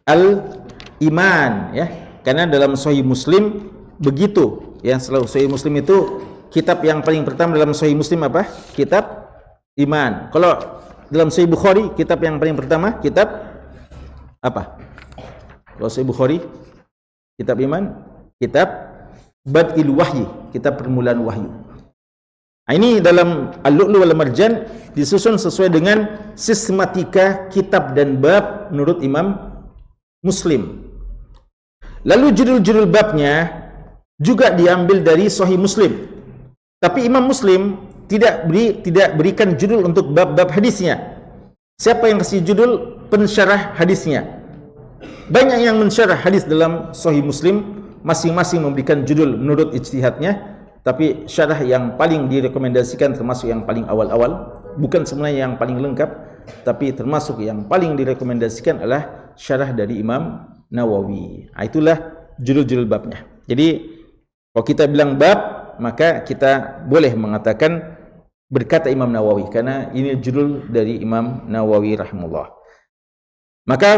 Al-Iman, ya. Karena dalam Sahih Muslim begitu, ya. Selalu Sahih Muslim itu kitab yang paling pertama dalam Sahih Muslim apa? Kitab Iman. Kalau dalam Sahih Bukhari kitab yang paling pertama kitab apa? Kalau Sahih Bukhari kitab Iman, kitab Bad'il Wahyi, kitab permulaan wahyu. Nah, ini dalam Al-Lu'lu' wal Marjan disusun sesuai dengan sistematika kitab dan bab menurut Imam Muslim. Lalu judul-judul babnya juga diambil dari Sahih Muslim. Tapi Imam Muslim tidak berikan judul untuk bab-bab hadisnya. Siapa yang kasih judul? Pensyarah hadisnya. Banyak yang mensyarah hadis dalam Sahih Muslim, masing-masing memberikan judul menurut ijtihadnya, tapi syarah yang paling direkomendasikan termasuk yang paling awal-awal, bukan sebenarnya yang paling lengkap, tapi termasuk yang paling direkomendasikan adalah syarah dari Imam Nawawi. Itulah judul-judul babnya. Jadi kalau kita bilang bab, maka kita boleh mengatakan berkata Imam Nawawi, karena ini judul dari Imam Nawawi rahimahullah. Maka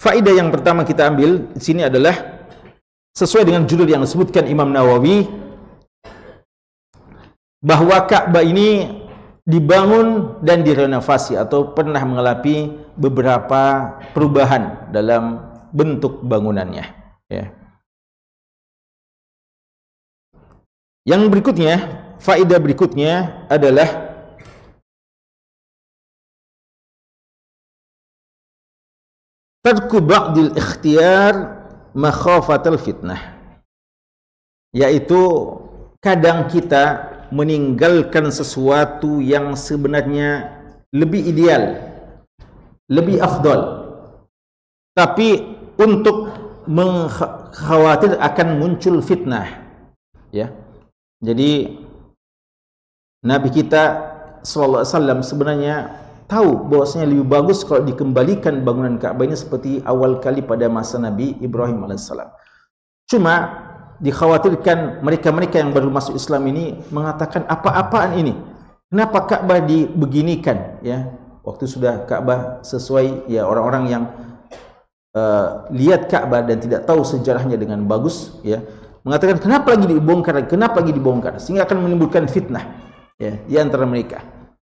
faedah yang pertama kita ambil di sini adalah sesuai dengan judul yang disebutkan Imam Nawawi, bahwa Ka'bah ini dibangun dan direnovasi atau pernah mengalami beberapa perubahan dalam bentuk bangunannya, ya. Yang berikutnya, faedah berikutnya adalah tarku ba'dil ikhtiyar makhafatal fitnah, yaitu kadang kita meninggalkan sesuatu yang sebenarnya lebih ideal, lebih afdal, tapi untuk mengkhawatir akan muncul fitnah, ya. Jadi Nabi kita sallallahu alaihi wasallam sebenarnya tahu bahwasanya lebih bagus kalau dikembalikan bangunan Ka'bah ini seperti awal kali pada masa Nabi Ibrahim alaihissalam. Cuma dikhawatirkan mereka-mereka yang baru masuk Islam ini mengatakan, apa-apaan ini? Kenapa Ka'bah dibeginikan? Ya, waktu sudah Ka'bah sesuai, ya, orang-orang yang lihat Ka'bah dan tidak tahu sejarahnya dengan bagus, ya, mengatakan kenapa lagi dibongkar, kenapa lagi dibongkar, sehingga akan menimbulkan fitnah, ya, di antara mereka.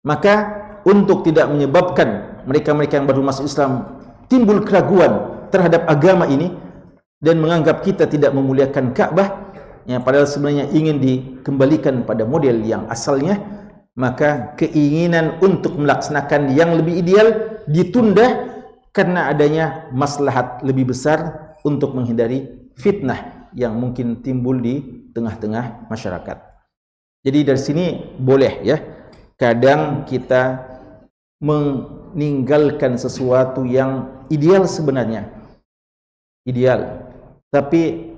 Maka untuk tidak menyebabkan mereka-mereka yang baru masuk Islam timbul keraguan terhadap agama ini dan menganggap kita tidak memuliakan Ka'bah, ya, padahal sebenarnya ingin dikembalikan pada model yang asalnya, maka keinginan untuk melaksanakan yang lebih ideal ditunda karena adanya maslahat lebih besar untuk menghindari fitnah yang mungkin timbul di tengah-tengah masyarakat. Jadi dari sini boleh, ya, kadang kita meninggalkan sesuatu yang ideal sebenarnya, ideal, tapi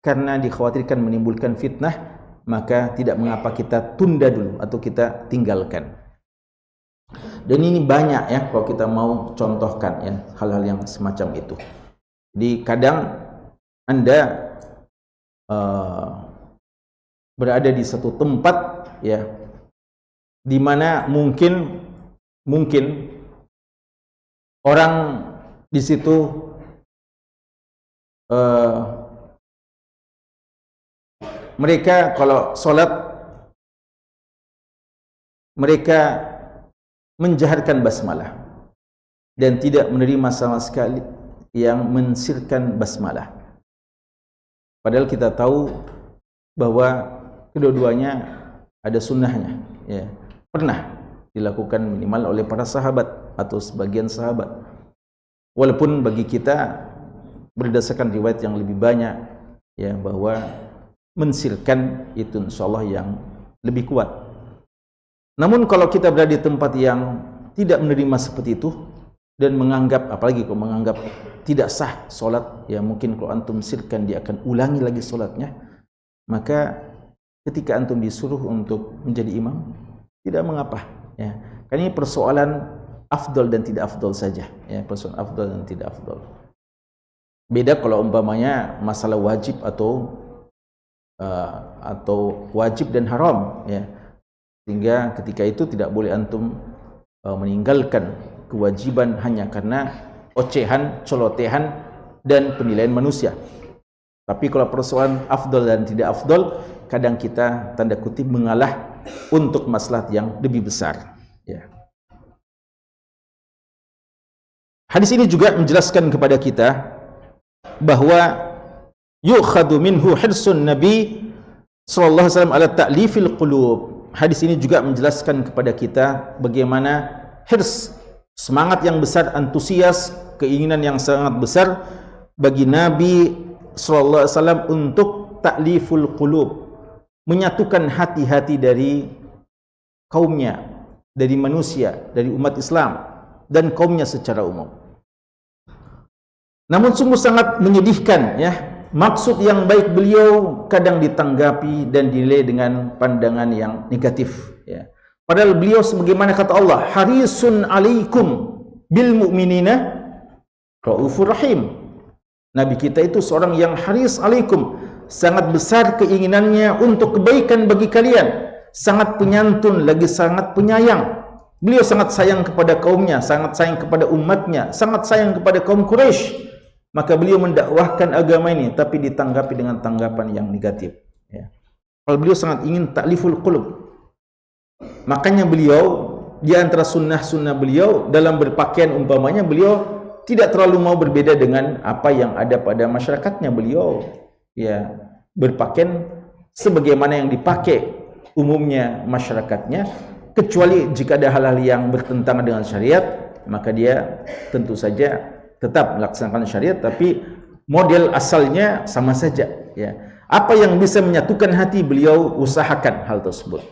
karena dikhawatirkan menimbulkan fitnah, maka tidak mengapa kita tunda dulu atau kita tinggalkan. Dan ini banyak, ya, kalau kita mau contohkan, ya, hal-hal yang semacam itu. Jadi kadang Anda berada di satu tempat, ya, di mana mungkin orang di situ mereka kalau sholat mereka menjaharkan basmalah dan tidak menerima sama sekali yang mensirkan basmalah. Padahal kita tahu bahwa kedua-duanya ada sunnahnya, ya, pernah dilakukan minimal oleh para sahabat atau sebagian sahabat. Walaupun bagi kita berdasarkan riwayat yang lebih banyak, ya, bahwa mensirkan itu insyaallah yang lebih kuat. Namun kalau kita berada di tempat yang tidak menerima seperti itu dan menganggap, apalagi kalau menganggap tidak sah solat, ya, mungkin kalau antum sirkan dia akan ulangi lagi solatnya, maka ketika antum disuruh untuk menjadi imam, tidak mengapa, ya. Karena ini persoalan afdol dan tidak afdol saja, ya, persoalan afdol dan tidak afdol. Beda kalau umpamanya masalah wajib atau wajib dan haram, ya. Sehingga ketika itu tidak boleh antum meninggalkan kewajiban hanya karena ocehan, celotehan dan penilaian manusia. Tapi kalau persoalan afdol dan tidak afdol, kadang kita tanda kutip mengalah untuk maslahat yang lebih besar, ya. Hadis ini juga menjelaskan kepada kita bahwa yu'khadhu minhu hirsun Nabi sallallahu alaihi wasallam ala ta'lifil qulub. Hadis ini juga menjelaskan kepada kita bagaimana hirs, semangat yang besar, antusias, keinginan yang sangat besar bagi Nabi sallallahu alaihi wasallam untuk ta'liful qulub, menyatukan hati-hati dari kaumnya, dari manusia, dari umat Islam dan kaumnya secara umum. Namun sungguh sangat menyedihkan, ya, maksud yang baik beliau kadang ditanggapi dan dinilai dengan pandangan yang negatif, ya. Padahal beliau sebagaimana kata Allah, harisun alaikum bil mu'minina raufur rahim. Nabi kita itu seorang yang haris alaikum, sangat besar keinginannya untuk kebaikan bagi kalian, sangat penyantun lagi sangat penyayang. Beliau sangat sayang kepada kaumnya, sangat sayang kepada umatnya, sangat sayang kepada kaum Quraisy. Maka beliau mendakwahkan agama ini, tapi ditanggapi dengan tanggapan yang negatif, ya. Kalau beliau sangat ingin ta'liful qulub, makanya beliau di antara sunnah-sunnah beliau dalam berpakaian umpamanya, beliau tidak terlalu mau berbeda dengan apa yang ada pada masyarakatnya. Beliau, ya, berpakaian sebagaimana yang dipakai umumnya masyarakatnya, kecuali jika ada hal-hal yang bertentangan dengan syariat, maka dia tentu saja tetap melaksanakan syariat, tapi model asalnya sama saja, ya. Apa yang bisa menyatukan hati, beliau usahakan hal tersebut.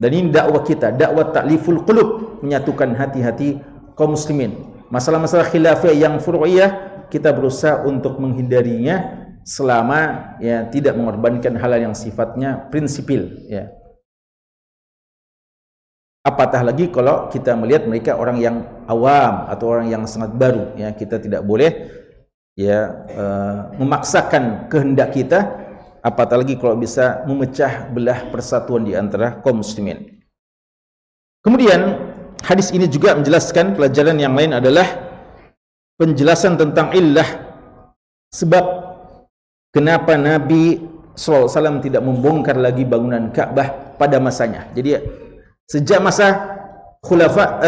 Dan ini dakwah kita, dakwah ta'liful qulub, menyatukan hati-hati kaum muslimin. Masalah-masalah khilafah yang furu'iyah kita berusaha untuk menghindarinya selama, ya, tidak mengorbankan hal yang sifatnya prinsipil, ya. Apatah lagi kalau kita melihat mereka orang yang awam atau orang yang sangat baru, ya, kita tidak boleh, ya, memaksakan kehendak kita, apatah lagi kalau bisa memecah belah persatuan di antara kaum muslimin. Kemudian hadis ini juga menjelaskan pelajaran yang lain adalah penjelasan tentang illah, sebab kenapa Nabi SAW tidak membongkar lagi bangunan Ka'bah pada masanya. Jadi sejak masa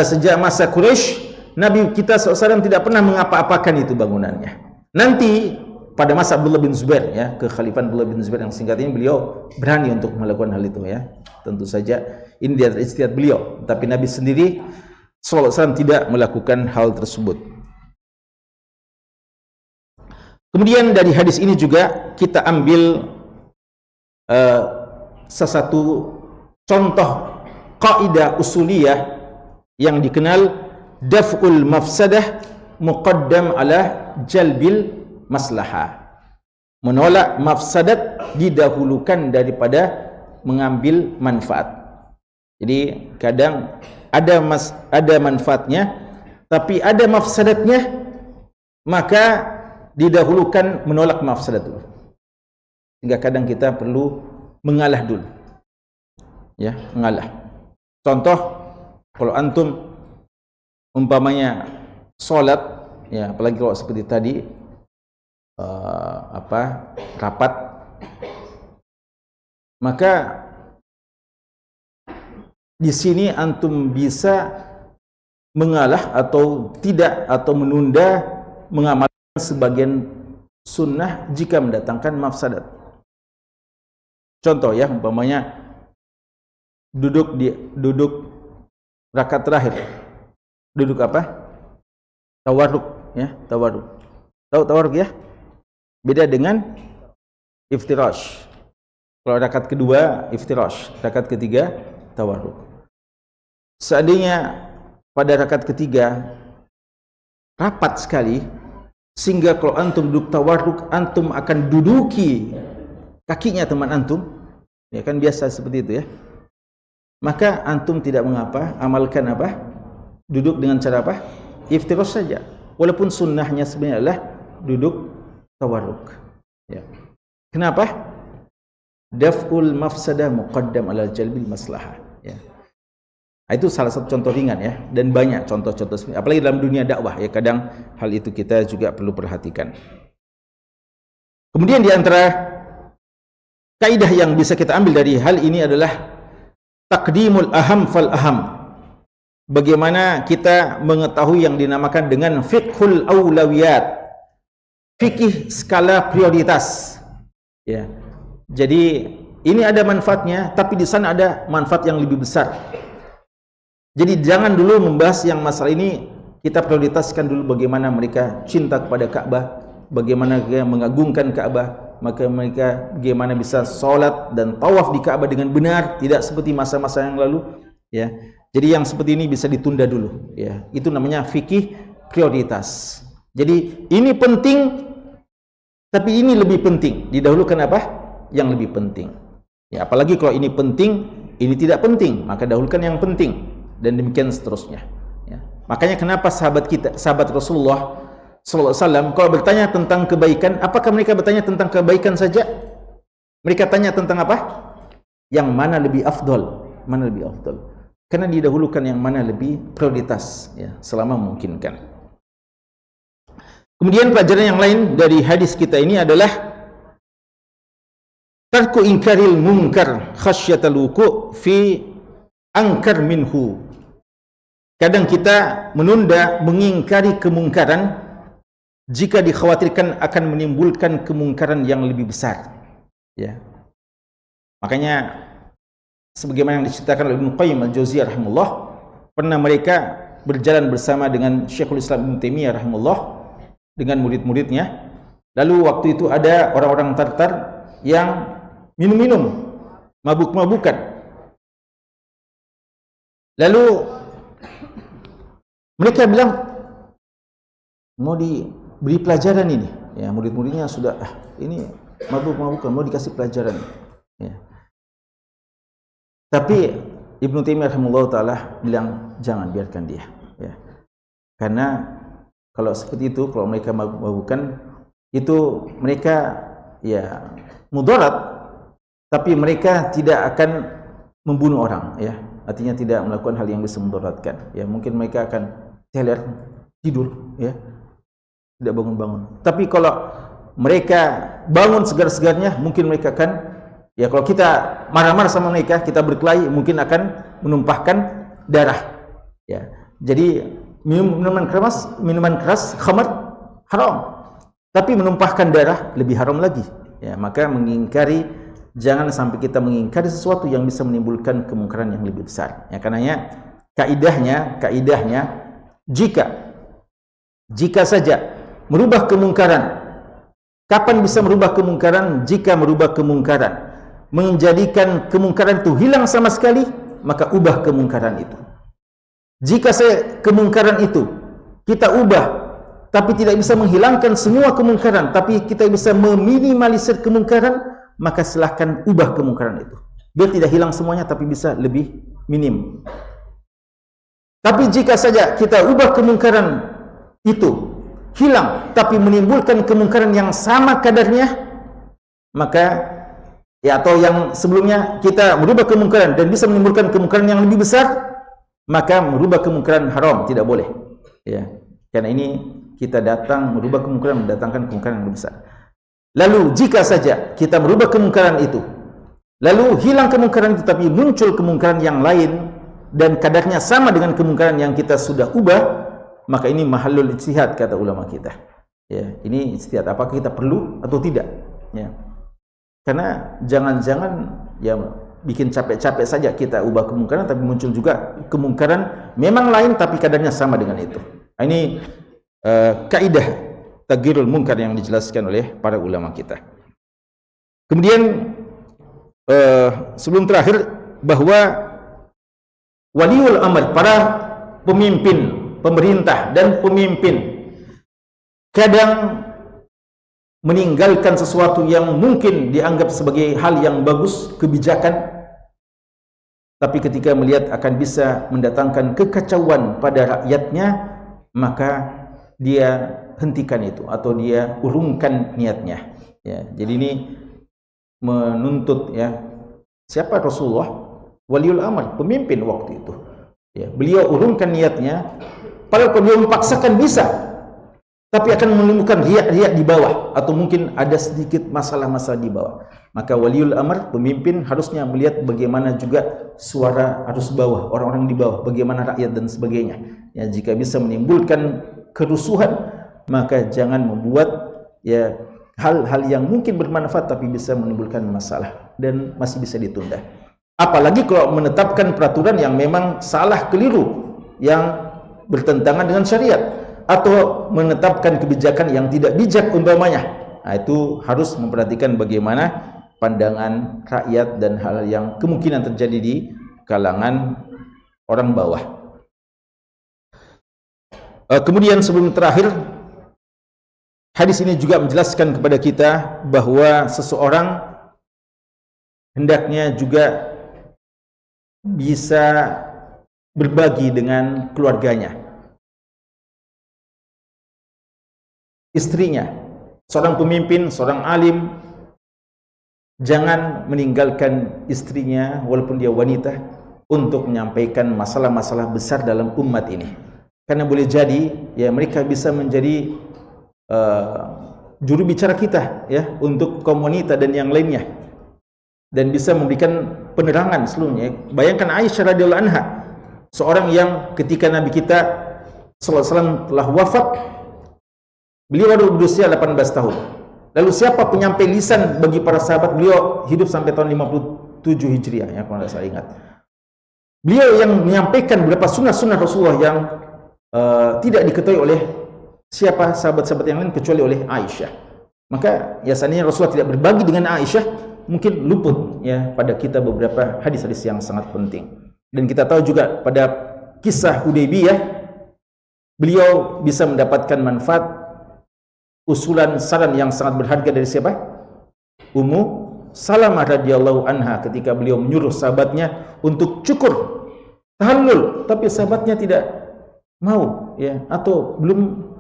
sejak masa Quraisy, Nabi kita SAW tidak pernah mengapa-apakan itu bangunannya. Nanti pada masa Abdullah bin Zubair, ya, kekhalifan Abdullah bin Zubair yang singkat ini, beliau berani untuk melakukan hal itu, ya. Tentu saja ini dia ijtihad beliau, tapi Nabi sendiri SAW tidak melakukan hal tersebut. Kemudian dari hadis ini juga kita ambil sesuatu contoh kaidah usuliyah yang dikenal daf'ul mafsadah muqaddam ala jalbil maslahah. Menolak mafsadat didahulukan daripada mengambil manfaat. Jadi kadang ada manfaatnya, tapi ada mafsadatnya, maka didahulukan menolak mafsadat dulu. Hingga kadang kita perlu mengalah dulu, ya, mengalah. Contoh, kalau antum umpamanya sholat, ya, apalagi kalau seperti tadi rapat, maka di sini antum bisa mengalah atau tidak, atau menunda mengamalkan sebagian sunnah jika mendatangkan mafsadat. Contoh, ya, umpamanya duduk rakaat terakhir, duduk apa? Tawarruk, ya, tawarruk. Tahu tawarruk, ya? Beda dengan iftirash. Kalau rakaat kedua iftirash, rakaat ketiga tawarruk. Seandainya pada rakaat ketiga rapat sekali, sehingga kalau antum duduk tawarruk, antum akan duduki kakinya teman antum, ya kan, biasa seperti itu, ya. Maka antum tidak mengapa, amalkan apa? Duduk dengan cara apa? Iftirash saja. Walaupun sunnahnya sebenarnya adalah duduk tawarruk, ya. Kenapa? Daf'ul mafsadah muqaddam ala jalbil maslahah, ya. Nah, itu salah satu contoh ringan, ya, dan banyak contoh-contoh, apalagi dalam dunia dakwah, ya, kadang hal itu kita juga perlu perhatikan. Kemudian di antara kaidah yang bisa kita ambil dari hal ini adalah taqdimul aham fal aham. Bagaimana kita mengetahui yang dinamakan dengan fiqhul aulawiyat, fikih skala prioritas, ya. Jadi ini ada manfaatnya, tapi di sana ada manfaat yang lebih besar. Jadi jangan dulu membahas yang masalah ini, kita prioritaskan dulu bagaimana mereka cinta kepada Ka'bah, bagaimana mereka mengagungkan Ka'bah, maka mereka bagaimana bisa sholat dan tawaf di Ka'bah dengan benar, tidak seperti masa-masa yang lalu, ya. Jadi yang seperti ini bisa ditunda dulu, ya. Itu namanya fikih prioritas. Jadi ini penting Tapi ini lebih penting, didahulukan apa? Yang lebih penting. Ya, apalagi kalau ini penting, ini tidak penting, maka dahulukan yang penting, dan demikian seterusnya. Ya. Makanya kenapa sahabat Rasulullah SAW, kalau bertanya tentang kebaikan, apakah mereka bertanya tentang kebaikan saja? Mereka tanya tentang apa? Yang mana lebih afdol? Mana lebih afdol? Karena didahulukan yang mana lebih prioritas, ya, selama memungkinkan. Kemudian pelajaran yang lain dari hadis kita ini adalah tarku inkaril munkar khasyatal wuqu' fi angkar minhu. Kadang kita menunda mengingkari kemungkaran jika dikhawatirkan akan menimbulkan kemungkaran yang lebih besar. Ya. Makanya sebagaimana yang diceritakan oleh Ibnu Qayyim al-Jauziyah rahimahullah, pernah mereka berjalan bersama dengan Syekhul Islam Ibnu Taimiyah rahimahullah dengan murid-muridnya. Lalu waktu itu ada orang-orang Tartar yang minum-minum, mabuk-mabukan. Lalu mereka bilang mau diberi pelajaran ini. Ya, murid-muridnya sudah ini mabuk-mabukan, mau dikasih pelajaran. Ya. Tapi Ibnu Taimiyah rahimahullah taala bilang jangan, biarkan dia, ya. Karena kalau seperti itu, kalau mereka mabuk-mabukan, itu mereka ya mudarat, tapi mereka tidak akan membunuh orang, ya. Artinya tidak melakukan hal yang bisa mudaratkan. Ya, mungkin mereka akan teler, tidur, ya. Tidak bangun-bangun. Tapi kalau mereka bangun segar-segarnya, mungkin mereka akan, ya, kalau kita marah-marah sama mereka, kita berkelahi, mungkin akan menumpahkan darah. Ya. Jadi minuman keras, khamar haram. Tapi menumpahkan darah lebih haram lagi. Ya, maka mengingkari, jangan sampai kita mengingkari sesuatu yang bisa menimbulkan kemungkaran yang lebih besar. Ya, karenanya kaidahnya jika saja merubah kemungkaran. Kapan bisa merubah kemungkaran? Jika merubah kemungkaran menjadikan kemungkaran itu hilang sama sekali, maka ubah kemungkaran itu. Jika kemungkaran itu kita ubah, tapi tidak bisa menghilangkan semua kemungkaran, tapi kita bisa meminimalisir kemungkaran, maka silahkan ubah kemungkaran itu. Biar tidak hilang semuanya, tapi bisa lebih minim. Tapi jika saja kita ubah kemungkaran itu hilang, tapi menimbulkan kemungkaran yang sama kadarnya, maka ya, atau yang sebelumnya kita merubah kemungkaran dan bisa menimbulkan kemungkaran yang lebih besar, maka merubah kemungkaran haram, tidak boleh. Ya, karena ini kita datang merubah kemungkaran, mendatangkan kemungkaran yang lebih besar. Lalu jika saja kita merubah kemungkaran itu, lalu hilang kemungkaran itu, tapi muncul kemungkaran yang lain dan kadarnya sama dengan kemungkaran yang kita sudah ubah, maka ini mahallul ijtihad, kata ulama kita. Ya, ini ijtihad, apakah kita perlu atau tidak. Ya. Karena jangan-jangan ya bikin capek-capek saja kita ubah kemungkaran, tapi muncul juga kemungkaran memang lain tapi kadarnya sama dengan itu. Nah, ini kaidah taghyirul munkar yang dijelaskan oleh para ulama kita. Kemudian sebelum terakhir, bahwa waliul amr, para pemimpin, pemerintah dan pemimpin kadang meninggalkan sesuatu yang mungkin dianggap sebagai hal yang bagus, kebijakan, tapi ketika melihat akan bisa mendatangkan kekacauan pada rakyatnya, maka dia hentikan itu atau dia urungkan niatnya. Ya, jadi ini menuntut, ya, siapa? Rasulullah, waliul amr, pemimpin waktu itu. Ya, beliau urungkan niatnya, padahal kalau beliau memaksakan bisa, tapi akan menimbulkan riak-riak di bawah, atau mungkin ada sedikit masalah-masalah di bawah. Maka waliul amr, pemimpin, harusnya melihat bagaimana juga suara arus bawah, orang-orang di bawah, bagaimana rakyat dan sebagainya. Ya, jika bisa menimbulkan kerusuhan, maka jangan membuat ya hal-hal yang mungkin bermanfaat tapi bisa menimbulkan masalah dan masih bisa ditunda. Apalagi kalau menetapkan peraturan yang memang salah, keliru, yang bertentangan dengan syariat, atau menetapkan kebijakan yang tidak bijak umpamanya. Nah, itu harus memperhatikan bagaimana pandangan rakyat dan hal yang kemungkinan terjadi di kalangan orang bawah. Kemudian sebelum terakhir, Hadis ini juga menjelaskan kepada kita bahwa seseorang hendaknya juga bisa berbagi dengan keluarganya, istrinya. Seorang pemimpin, seorang alim, jangan meninggalkan istrinya walaupun dia wanita untuk menyampaikan masalah-masalah besar dalam umat ini. Karena boleh jadi ya mereka bisa menjadi juru bicara kita ya untuk kaum wanita dan yang lainnya, dan bisa memberikan penerangan seluruhnya. Bayangkan Aisyah radhiyallahu anha, seorang yang ketika Nabi kita sallallahu alaihi wasallam telah wafat, beliau baru berusia 18 tahun. Lalu siapa penyampai lisan bagi para sahabat? Beliau hidup sampai tahun 57 Hijriah ya kalau saya ingat. Beliau yang menyampaikan beberapa sunnah-sunnah Rasulullah yang tidak diketahui oleh siapa sahabat-sahabat yang lain kecuali oleh Aisyah. Maka ya seandainya Rasulullah tidak berbagi dengan Aisyah, mungkin luput ya pada kita beberapa hadis-hadis yang sangat penting. Dan kita tahu juga pada kisah Hudaybiyah, beliau bisa mendapatkan manfaat, usulan saran yang sangat berharga dari siapa? Ummu Salamah radhiyallahu anha, ketika beliau menyuruh sahabatnya untuk cukur tahallul, tapi sahabatnya tidak mau ya atau belum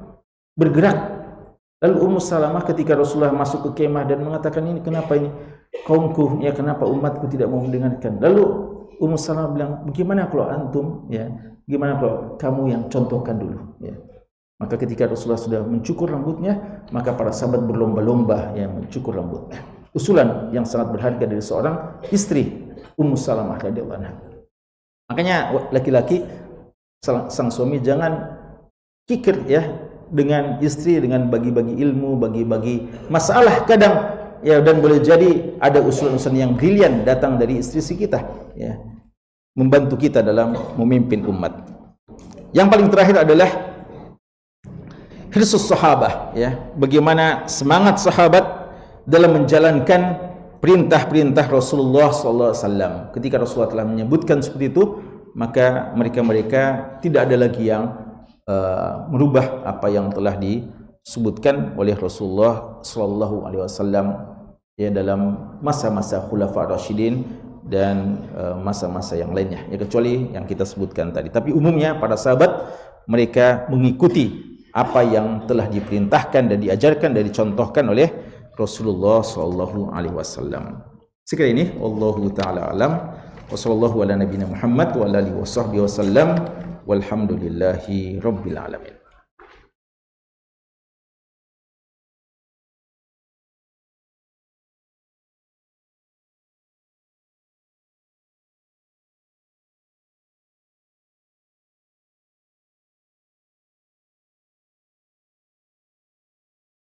bergerak. Lalu Ummu Salamah ketika Rasulullah masuk ke kemah dan mengatakan, ini kenapa ini kaumku ya, kenapa umatku tidak mau mendengarkan? Lalu Ummu Salamah bilang, bagaimana kalau antum ya, gimana kalau kamu yang contohkan dulu ya. Maka ketika Rasulullah sudah mencukur rambutnya, maka para sahabat berlomba-lomba ya mencukur rambutnya. Usulan yang sangat berharga dari seorang istri, Ummu Salamah radhiyallahu anha. Makanya laki-laki, sang suami jangan kikir ya dengan istri, dengan bagi-bagi ilmu, bagi-bagi masalah kadang ya, dan boleh jadi ada usulan-usulan yang brilian datang dari istri kita ya, membantu kita dalam memimpin umat. Yang paling terakhir adalah hirsus sahabah ya, bagaimana semangat sahabat dalam menjalankan perintah-perintah Rasulullah SAW. Ketika Rasulullah telah menyebutkan seperti itu, maka mereka tidak ada lagi yang merubah apa yang telah disebutkan oleh Rasulullah SAW ya dalam masa-masa Khulafa Rasyidin dan masa-masa yang lainnya ya, kecuali yang kita sebutkan tadi. Tapi umumnya para sahabat mereka mengikuti apa yang telah diperintahkan dan diajarkan dan dicontohkan oleh Rasulullah SAW. Sekali ini wallahu taala alam wa sallallahu ala nabiyina Muhammad wa ala alihi wasallam walhamdulillahi rabbil alamin.